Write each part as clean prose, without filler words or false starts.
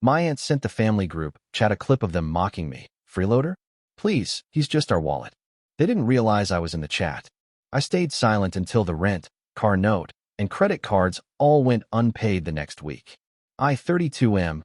My aunt sent the family group chat a clip of them mocking me. Freeloader? Please, he's just our wallet. They didn't realize I was in the chat. I stayed silent until the rent, car note, and credit cards all went unpaid the next week. I, 32M,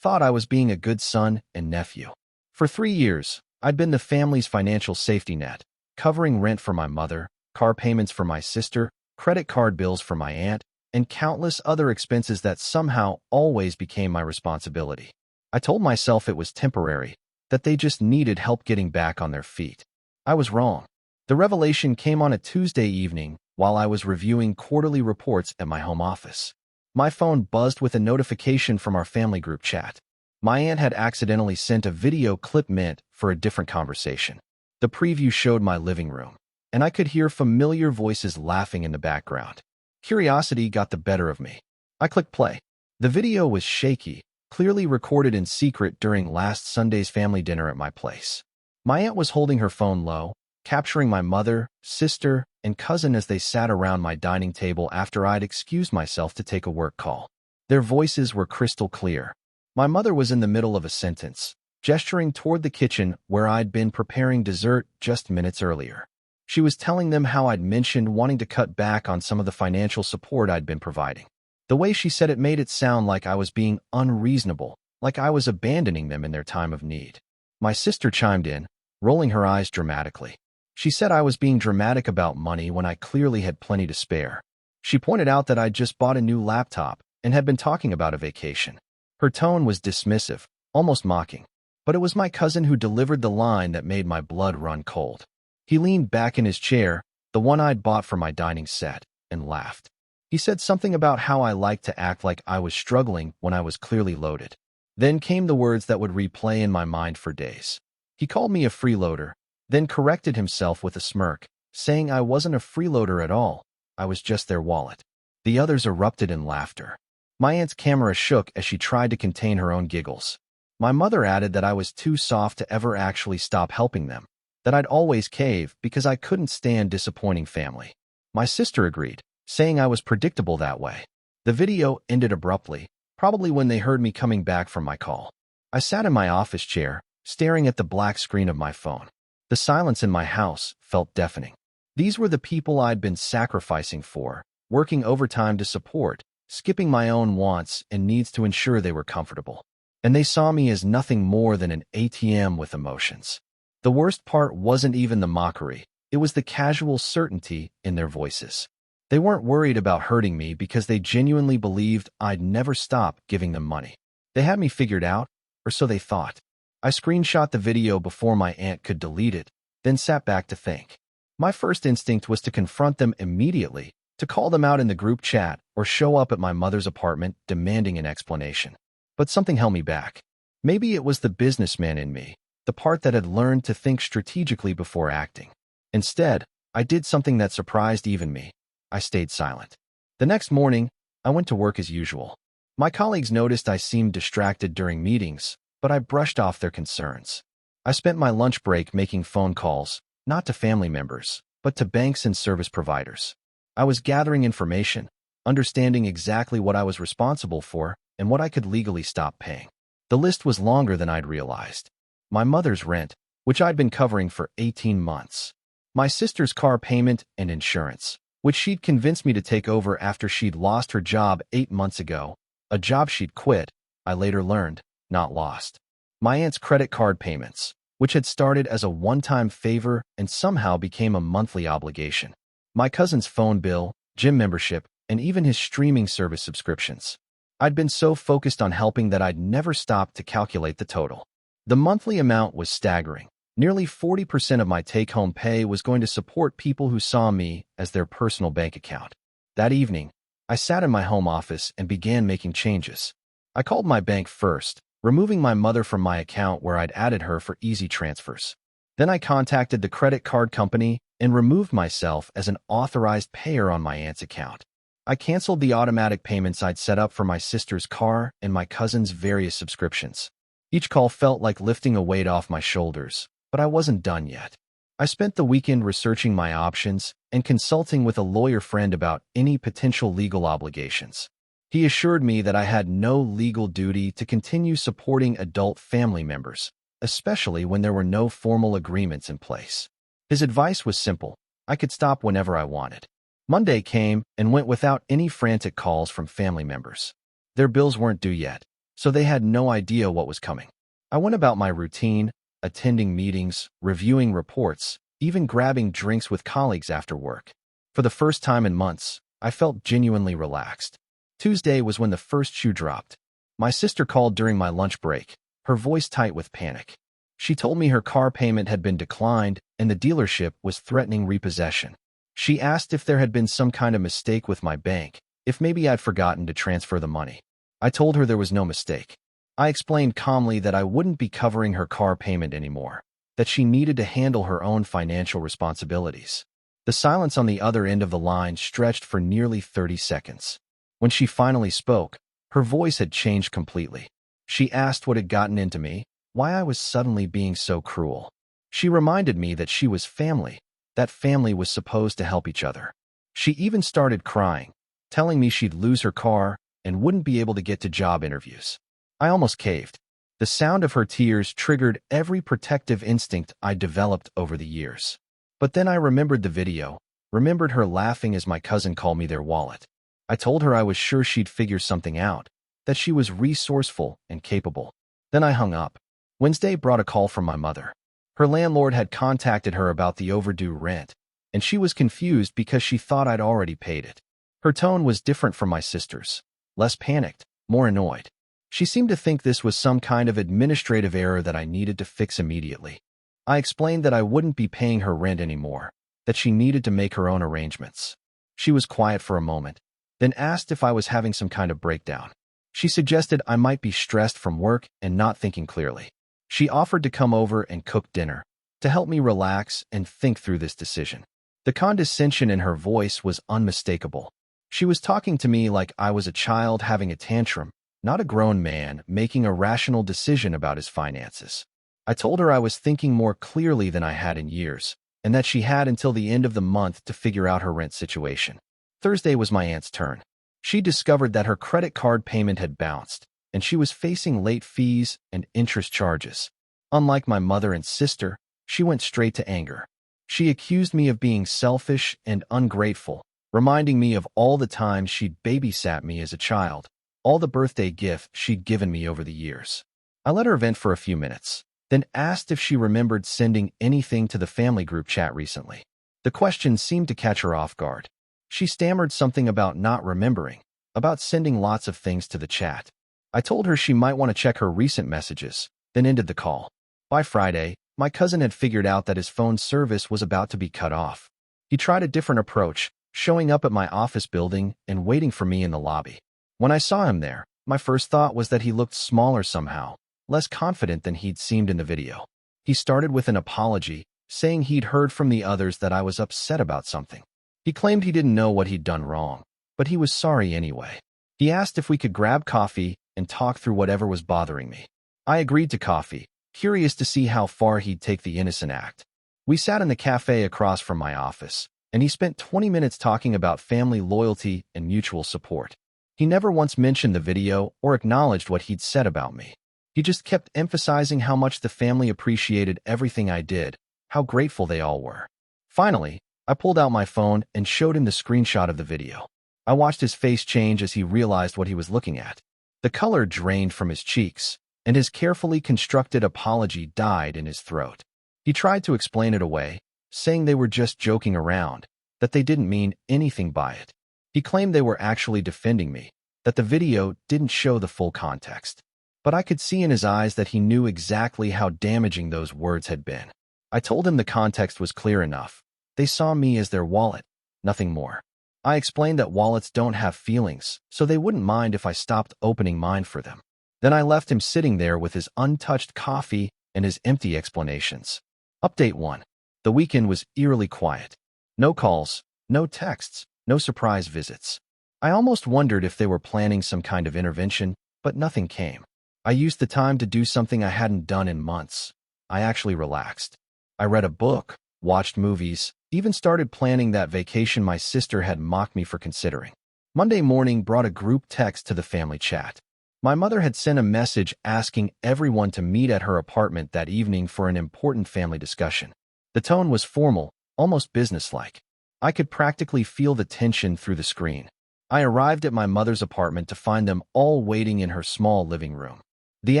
thought I was being a good son and nephew. For 3 years, I'd been the family's financial safety net, covering rent for my mother, car payments for my sister, credit card bills for my aunt, and countless other expenses that somehow always became my responsibility. I told myself it was temporary, that they just needed help getting back on their feet. I was wrong. The revelation came on a Tuesday evening while I was reviewing quarterly reports at my home office. My phone buzzed with a notification from our family group chat. My aunt had accidentally sent a video clip meant for a different conversation. The preview showed my living room, and I could hear familiar voices laughing in the background. Curiosity got the better of me. I clicked play. The video was shaky, clearly recorded in secret during last Sunday's family dinner at my place. My aunt was holding her phone low, capturing my mother, sister, and cousin as they sat around my dining table after I'd excused myself to take a work call. Their voices were crystal clear. My mother was in the middle of a sentence, gesturing toward the kitchen where I'd been preparing dessert just minutes earlier. She was telling them how I'd mentioned wanting to cut back on some of the financial support I'd been providing. The way she said it made it sound like I was being unreasonable, like I was abandoning them in their time of need. My sister chimed in, rolling her eyes dramatically. She said I was being dramatic about money when I clearly had plenty to spare. She pointed out that I'd just bought a new laptop and had been talking about a vacation. Her tone was dismissive, almost mocking. But it was my cousin who delivered the line that made my blood run cold. He leaned back in his chair, the one I'd bought for my dining set, and laughed. He said something about how I liked to act like I was struggling when I was clearly loaded. Then came the words that would replay in my mind for days. He called me a freeloader, then corrected himself with a smirk, saying I wasn't a freeloader at all, I was just their wallet. The others erupted in laughter. My aunt's camera shook as she tried to contain her own giggles. My mother added that I was too soft to ever actually stop helping them, that I'd always cave because I couldn't stand disappointing family. My sister agreed, saying I was predictable that way. The video ended abruptly, probably when they heard me coming back from my call. I sat in my office chair, staring at the black screen of my phone. The silence in my house felt deafening. These were the people I'd been sacrificing for, working overtime to support, skipping my own wants and needs to ensure they were comfortable. And they saw me as nothing more than an ATM with emotions. The worst part wasn't even the mockery, it was the casual certainty in their voices. They weren't worried about hurting me because they genuinely believed I'd never stop giving them money. They had me figured out, or so they thought. I screenshot the video before my aunt could delete it, then sat back to think. My first instinct was to confront them immediately, to call them out in the group chat or show up at my mother's apartment demanding an explanation. But something held me back. Maybe it was the businessman in me, the part that had learned to think strategically before acting. Instead, I did something that surprised even me. I stayed silent. The next morning, I went to work as usual. My colleagues noticed I seemed distracted during meetings, but I brushed off their concerns. I spent my lunch break making phone calls, not to family members, but to banks and service providers. I was gathering information, understanding exactly what I was responsible for and what I could legally stop paying. The list was longer than I'd realized. My mother's rent, which I'd been covering for 18 months. My sister's car payment and insurance, which she'd convinced me to take over after she'd lost her job 8 months ago, a job she'd quit, I later learned, not lost. My aunt's credit card payments, which had started as a one-time favor and somehow became a monthly obligation. My cousin's phone bill, gym membership, and even his streaming service subscriptions. I'd been so focused on helping that I'd never stopped to calculate the total. The monthly amount was staggering. Nearly 40% of my take-home pay was going to support people who saw me as their personal bank account. That evening, I sat in my home office and began making changes. I called my bank first, removing my mother from my account where I'd added her for easy transfers. Then I contacted the credit card company and removed myself as an authorized payer on my aunt's account. I canceled the automatic payments I'd set up for my sister's car and my cousin's various subscriptions. Each call felt like lifting a weight off my shoulders, but I wasn't done yet. I spent the weekend researching my options and consulting with a lawyer friend about any potential legal obligations. He assured me that I had no legal duty to continue supporting adult family members, especially when there were no formal agreements in place. His advice was simple. I could stop whenever I wanted. Monday came and went without any frantic calls from family members. Their bills weren't due yet, so they had no idea what was coming. I went about my routine, attending meetings, reviewing reports, even grabbing drinks with colleagues after work. For the first time in months, I felt genuinely relaxed. Tuesday was when the first shoe dropped. My sister called during my lunch break, her voice tight with panic. She told me her car payment had been declined and the dealership was threatening repossession. She asked if there had been some kind of mistake with my bank, if maybe I'd forgotten to transfer the money. I told her there was no mistake. I explained calmly that I wouldn't be covering her car payment anymore, that she needed to handle her own financial responsibilities. The silence on the other end of the line stretched for nearly 30 seconds. When she finally spoke, her voice had changed completely. She asked what had gotten into me, why I was suddenly being so cruel. She reminded me that she was family, that family was supposed to help each other. She even started crying, telling me she'd lose her car and wouldn't be able to get to job interviews. I almost caved. The sound of her tears triggered every protective instinct I developed over the years. But then I remembered the video, remembered her laughing as my cousin called me their wallet. I told her I was sure she'd figure something out, that she was resourceful and capable. Then I hung up. Wednesday brought a call from my mother. Her landlord had contacted her about the overdue rent, and she was confused because she thought I'd already paid it. Her tone was different from my sister's, less panicked, more annoyed. She seemed to think this was some kind of administrative error that I needed to fix immediately. I explained that I wouldn't be paying her rent anymore, that she needed to make her own arrangements. She was quiet for a moment, then asked if I was having some kind of breakdown. She suggested I might be stressed from work and not thinking clearly. She offered to come over and cook dinner, to help me relax and think through this decision. The condescension in her voice was unmistakable. She was talking to me like I was a child having a tantrum, not a grown man making a rational decision about his finances. I told her I was thinking more clearly than I had in years, and that she had until the end of the month to figure out her rent situation. Thursday was my aunt's turn. She discovered that her credit card payment had bounced, and she was facing late fees and interest charges. Unlike my mother and sister, she went straight to anger. She accused me of being selfish and ungrateful, reminding me of all the times she'd babysat me as a child, all the birthday gifts she'd given me over the years. I let her vent for a few minutes, then asked if she remembered sending anything to the family group chat recently. The question seemed to catch her off guard. She stammered something about not remembering, about sending lots of things to the chat. I told her she might want to check her recent messages, then ended the call. By Friday, my cousin had figured out that his phone service was about to be cut off. He tried a different approach, showing up at my office building and waiting for me in the lobby. When I saw him there, my first thought was that he looked smaller somehow, less confident than he'd seemed in the video. He started with an apology, saying he'd heard from the others that I was upset about something. He claimed he didn't know what he'd done wrong, but he was sorry anyway. He asked if we could grab coffee and talk through whatever was bothering me. I agreed to coffee, curious to see how far he'd take the innocent act. We sat in the cafe across from my office, and he spent 20 minutes talking about family loyalty and mutual support. He never once mentioned the video or acknowledged what he'd said about me. He just kept emphasizing how much the family appreciated everything I did, how grateful they all were. Finally, I pulled out my phone and showed him the screenshot of the video. I watched his face change as he realized what he was looking at. The color drained from his cheeks, and his carefully constructed apology died in his throat. He tried to explain it away, saying they were just joking around, that they didn't mean anything by it. He claimed they were actually defending me, that the video didn't show the full context. But I could see in his eyes that he knew exactly how damaging those words had been. I told him the context was clear enough. They saw me as their wallet, nothing more. I explained that wallets don't have feelings, so they wouldn't mind if I stopped opening mine for them. Then I left him sitting there with his untouched coffee and his empty explanations. Update 1. The weekend was eerily quiet. No calls, no texts, no surprise visits. I almost wondered if they were planning some kind of intervention, but nothing came. I used the time to do something I hadn't done in months. I actually relaxed. I read a book, watched movies, even started planning that vacation my sister had mocked me for considering. Monday morning brought a group text to the family chat. My mother had sent a message asking everyone to meet at her apartment that evening for an important family discussion. The tone was formal, almost businesslike. I could practically feel the tension through the screen. I arrived at my mother's apartment to find them all waiting in her small living room. The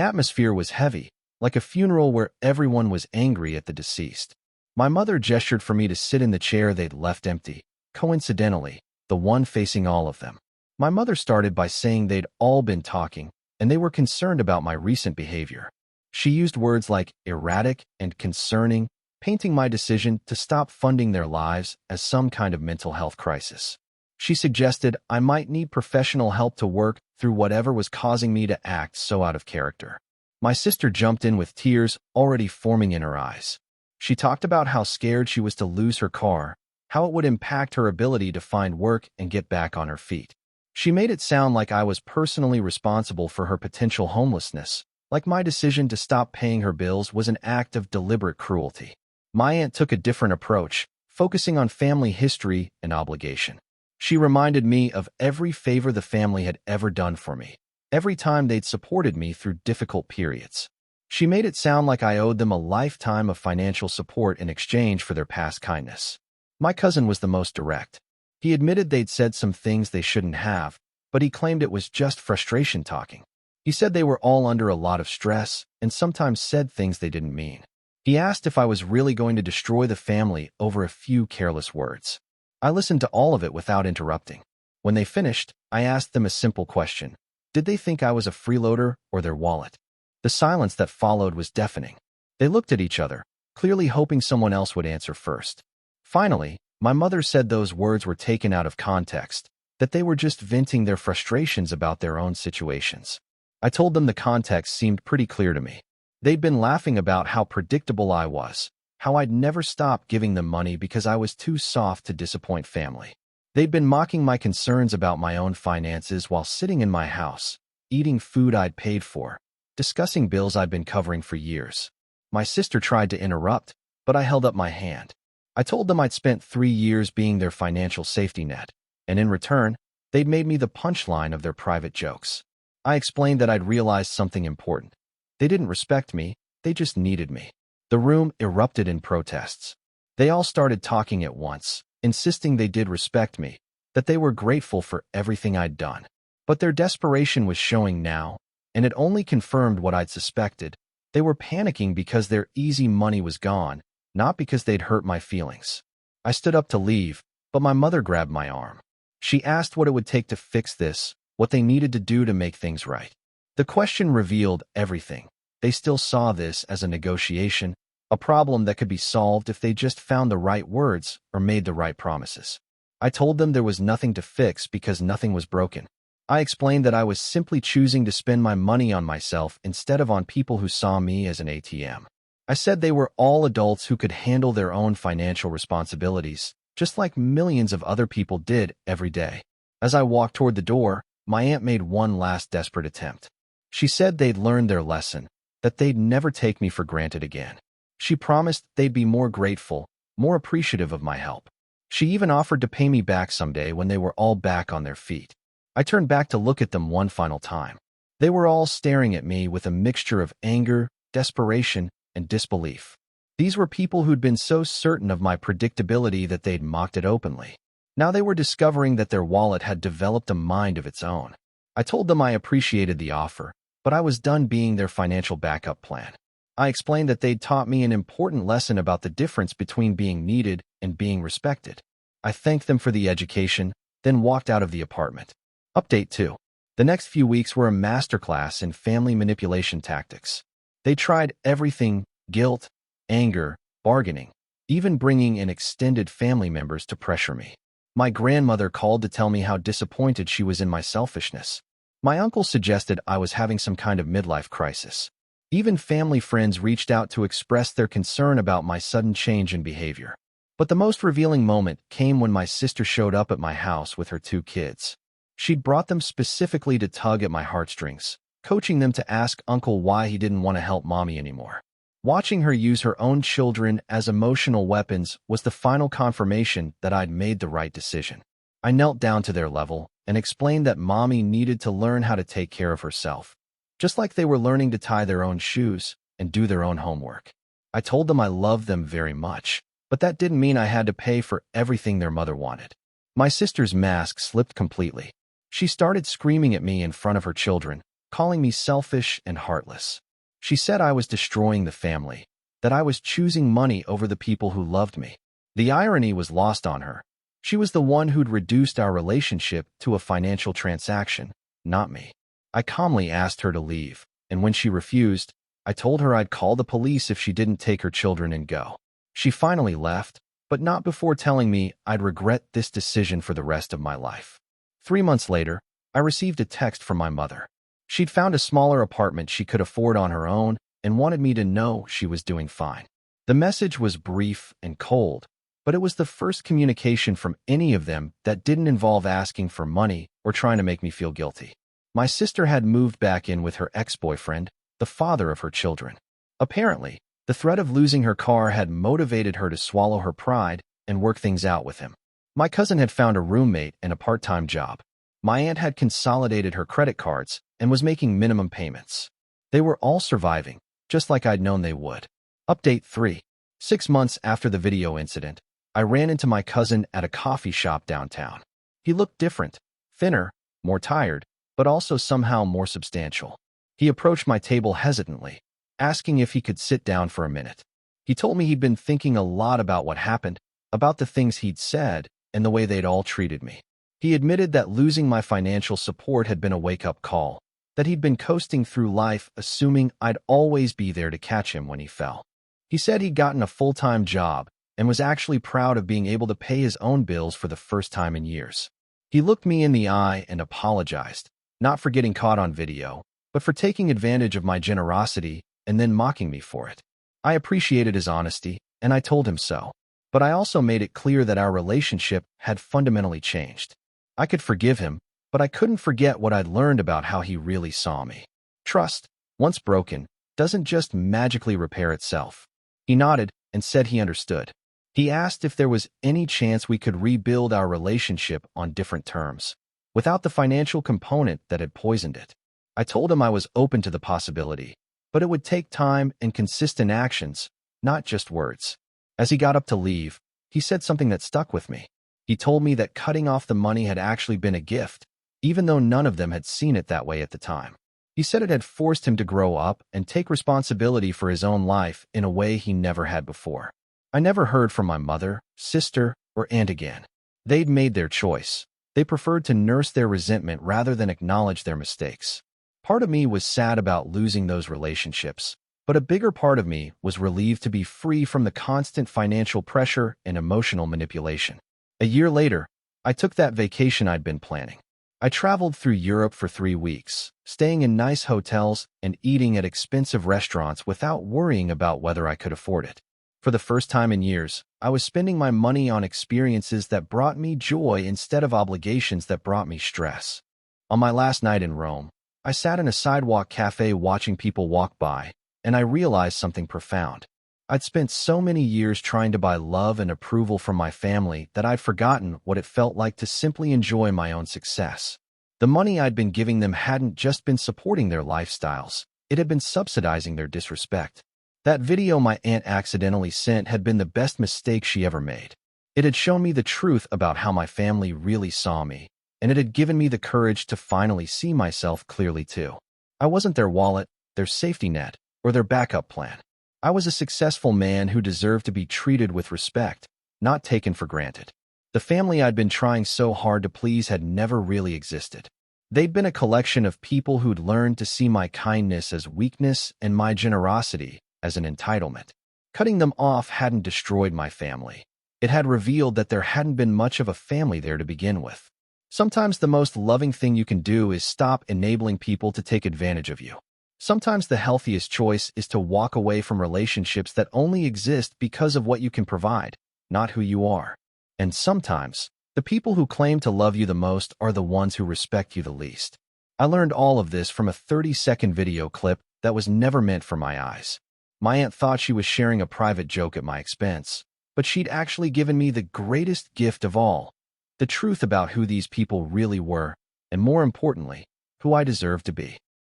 atmosphere was heavy, like a funeral where everyone was angry at the deceased. My mother gestured for me to sit in the chair they'd left empty, coincidentally, the one facing all of them. My mother started by saying they'd all been talking, and they were concerned about my recent behavior. She used words like erratic and concerning, painting my decision to stop funding their lives as some kind of mental health crisis. She suggested I might need professional help to work through whatever was causing me to act so out of character. My sister jumped in with tears already forming in her eyes. She talked about how scared she was to lose her car, how it would impact her ability to find work and get back on her feet. She made it sound like I was personally responsible for her potential homelessness, like my decision to stop paying her bills was an act of deliberate cruelty. My aunt took a different approach, focusing on family history and obligation. She reminded me of every favor the family had ever done for me, every time they'd supported me through difficult periods. She made it sound like I owed them a lifetime of financial support in exchange for their past kindness. My cousin was the most direct. He admitted they'd said some things they shouldn't have, but he claimed it was just frustration talking. He said they were all under a lot of stress and sometimes said things they didn't mean. He asked if I was really going to destroy the family over a few careless words. I listened to all of it without interrupting. When they finished, I asked them a simple question. Did they think I was a freeloader or their wallet? The silence that followed was deafening. They looked at each other, clearly hoping someone else would answer first. Finally, my mother said those words were taken out of context, that they were just venting their frustrations about their own situations. I told them the context seemed pretty clear to me. They'd been laughing about how predictable I was, how I'd never stop giving them money because I was too soft to disappoint family. They'd been mocking my concerns about my own finances while sitting in my house, eating food I'd paid for, discussing bills I'd been covering for years. My sister tried to interrupt, but I held up my hand. I told them I'd spent 3 years being their financial safety net, and in return, they'd made me the punchline of their private jokes. I explained that I'd realized something important. They didn't respect me, they just needed me. The room erupted in protests. They all started talking at once, insisting they did respect me, that they were grateful for everything I'd done. But their desperation was showing now, and it only confirmed what I'd suspected. They were panicking because their easy money was gone, not because they'd hurt my feelings. I stood up to leave, but my mother grabbed my arm. She asked what it would take to fix this, what they needed to do to make things right. The question revealed everything. They still saw this as a negotiation, a problem that could be solved if they just found the right words or made the right promises. I told them there was nothing to fix because nothing was broken. I explained that I was simply choosing to spend my money on myself instead of on people who saw me as an ATM. I said they were all adults who could handle their own financial responsibilities, just like millions of other people did every day. As I walked toward the door, my aunt made one last desperate attempt. She said they'd learned their lesson, that they'd never take me for granted again. She promised they'd be more grateful, more appreciative of my help. She even offered to pay me back someday when they were all back on their feet. I turned back to look at them one final time. They were all staring at me with a mixture of anger, desperation, and disbelief. These were people who'd been so certain of my predictability that they'd mocked it openly. Now they were discovering that their wallet had developed a mind of its own. I told them I appreciated the offer, but I was done being their financial backup plan. I explained that they'd taught me an important lesson about the difference between being needed and being respected. I thanked them for the education, then walked out of the apartment. Update 2. The next few weeks were a masterclass in family manipulation tactics. They tried everything: guilt, anger, bargaining, even bringing in extended family members to pressure me. My grandmother called to tell me how disappointed she was in my selfishness. My uncle suggested I was having some kind of midlife crisis. Even family friends reached out to express their concern about my sudden change in behavior. But the most revealing moment came when my sister showed up at my house with her 2 kids. She'd brought them specifically to tug at my heartstrings, coaching them to ask Uncle why he didn't want to help Mommy anymore. Watching her use her own children as emotional weapons was the final confirmation that I'd made the right decision. I knelt down to their level and explained that mommy needed to learn how to take care of herself, just like they were learning to tie their own shoes and do their own homework. I told them I loved them very much, but that didn't mean I had to pay for everything their mother wanted. My sister's mask slipped completely. She started screaming at me in front of her children, calling me selfish and heartless. She said I was destroying the family, that I was choosing money over the people who loved me. The irony was lost on her. She was the one who'd reduced our relationship to a financial transaction, not me. I calmly asked her to leave, and when she refused, I told her I'd call the police if she didn't take her children and go. She finally left, but not before telling me I'd regret this decision for the rest of my life. 3 months later, I received a text from my mother. She'd found a smaller apartment she could afford on her own and wanted me to know she was doing fine. The message was brief and cold, but it was the first communication from any of them that didn't involve asking for money or trying to make me feel guilty. My sister had moved back in with her ex-boyfriend, the father of her children. Apparently, the threat of losing her car had motivated her to swallow her pride and work things out with him. My cousin had found a roommate and a part-time job. My aunt had consolidated her credit cards and was making minimum payments. They were all surviving, just like I'd known they would. Update 3. 6 months after the video incident, I ran into my cousin at a coffee shop downtown. He looked different, thinner, more tired, but also somehow more substantial. He approached my table hesitantly, asking if he could sit down for a minute. He told me he'd been thinking a lot about what happened, about the things he'd said, and the way they'd all treated me. He admitted that losing my financial support had been a wake-up call, that he'd been coasting through life assuming I'd always be there to catch him when he fell. He said he'd gotten a full-time job and was actually proud of being able to pay his own bills for the first time in years. He looked me in the eye and apologized, not for getting caught on video, but for taking advantage of my generosity and then mocking me for it. I appreciated his honesty, and I told him so. But I also made it clear that our relationship had fundamentally changed. I could forgive him, but I couldn't forget what I'd learned about how he really saw me. Trust, once broken, doesn't just magically repair itself. He nodded and said he understood. He asked if there was any chance we could rebuild our relationship on different terms, without the financial component that had poisoned it. I told him I was open to the possibility, but it would take time and consistent actions, not just words. As he got up to leave, he said something that stuck with me. He told me that cutting off the money had actually been a gift, even though none of them had seen it that way at the time. He said it had forced him to grow up and take responsibility for his own life in a way he never had before. I never heard from my mother, sister, or aunt again. They'd made their choice. They preferred to nurse their resentment rather than acknowledge their mistakes. Part of me was sad about losing those relationships, but a bigger part of me was relieved to be free from the constant financial pressure and emotional manipulation. A year later, I took that vacation I'd been planning. I traveled through Europe for 3 weeks, staying in nice hotels and eating at expensive restaurants without worrying about whether I could afford it. For the first time in years, I was spending my money on experiences that brought me joy instead of obligations that brought me stress. On my last night in Rome, I sat in a sidewalk cafe watching people walk by, and I realized something profound. I'd spent so many years trying to buy love and approval from my family that I'd forgotten what it felt like to simply enjoy my own success. The money I'd been giving them hadn't just been supporting their lifestyles, it had been subsidizing their disrespect. That video my aunt accidentally sent had been the best mistake she ever made. It had shown me the truth about how my family really saw me, and it had given me the courage to finally see myself clearly too. I wasn't their wallet, their safety net, or their backup plan. I was a successful man who deserved to be treated with respect, not taken for granted. The family I'd been trying so hard to please had never really existed. They'd been a collection of people who'd learned to see my kindness as weakness and my generosity as an entitlement. Cutting them off hadn't destroyed my family. It had revealed that there hadn't been much of a family there to begin with. Sometimes the most loving thing you can do is stop enabling people to take advantage of you. Sometimes the healthiest choice is to walk away from relationships that only exist because of what you can provide, not who you are. And sometimes, the people who claim to love you the most are the ones who respect you the least. I learned all of this from a 30-second video clip that was never meant for my eyes. My aunt thought she was sharing a private joke at my expense, but she'd actually given me the greatest gift of all, the truth about who these people really were, and more importantly, who I deserve to be.